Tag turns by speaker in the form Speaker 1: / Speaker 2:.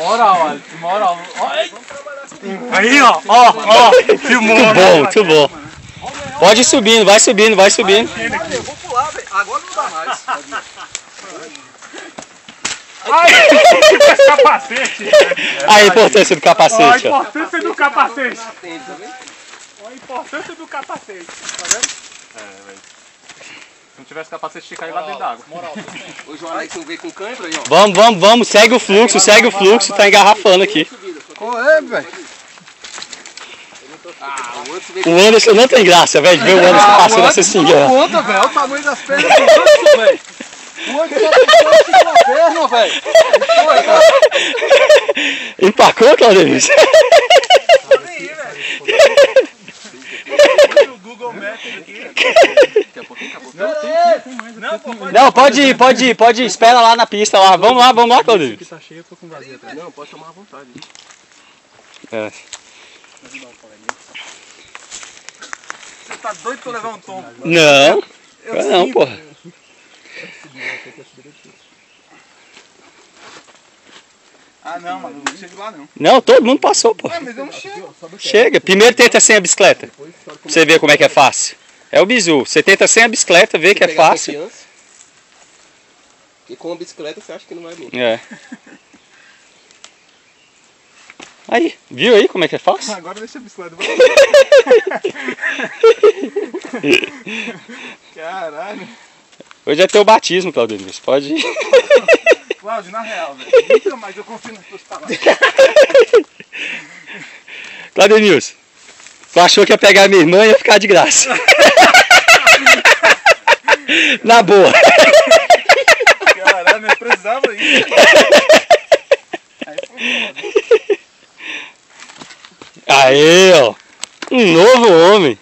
Speaker 1: Moral, Alisson, moral.
Speaker 2: Aí, ó. Filmou.
Speaker 3: Muito bom. Pode ir subindo, vai subindo, vai subindo.
Speaker 4: Eu vou pular, velho. Agora não dá mais.
Speaker 2: Ai, esse capacete.
Speaker 3: A importância do
Speaker 2: Ó, a
Speaker 3: capacete, ó.
Speaker 2: importância do capacete.
Speaker 4: Tá vendo?
Speaker 2: Ó, a importância do capacete. Tá vendo?
Speaker 1: velho. Se não tivesse capacete, ficar aí lá dentro d'água.
Speaker 4: Hoje o Alex não veio com cãibra aí, ó.
Speaker 3: Vamos. Segue o fluxo, tá engarrafando aqui.
Speaker 4: Qual é, velho? Ah, o outro veio
Speaker 3: O Anderson não tem graça, velho, de ver o Anderson passando essa singela.
Speaker 4: conta, velho. Olha o tamanho das pernas do outro, velho. O outro só tem uma perna, velho.
Speaker 3: Empacou, Claudemir?
Speaker 2: O Google Maps aqui.
Speaker 3: Não, pode ir, espera lá na pista lá. Vamos lá, Claudemir.
Speaker 4: Tá cheio, eu tô com vazio atrás. Não, pode tomar à vontade.
Speaker 3: É.
Speaker 2: Você tá doido pra levar um tombo?
Speaker 3: Não, porra.
Speaker 2: Ah, não, mano, não chego lá não.
Speaker 3: Não, todo mundo passou, pô.
Speaker 2: Mas eu não chego.
Speaker 3: Chega. Primeiro tenta sem a bicicleta. Pra você ver como é que é fácil. É o bizu. Você tenta sem a bicicleta, vê que é fácil.
Speaker 4: E com a bicicleta você acha que não vai vir.
Speaker 3: É. Aí, viu aí como é que é fácil?
Speaker 2: Agora deixa a bicicleta. Caralho.
Speaker 3: Hoje é teu batismo, Claudemir. Você pode ir.
Speaker 2: Cláudio, na real, velho. Nunca mais eu confio nas tuas palavras.
Speaker 3: Claudemir, tu achou que ia pegar minha irmã e ia ficar de graça. Na boa.
Speaker 2: Caralho, não precisava ir. Aí foi foda.
Speaker 3: Aê, ó. Um novo homem.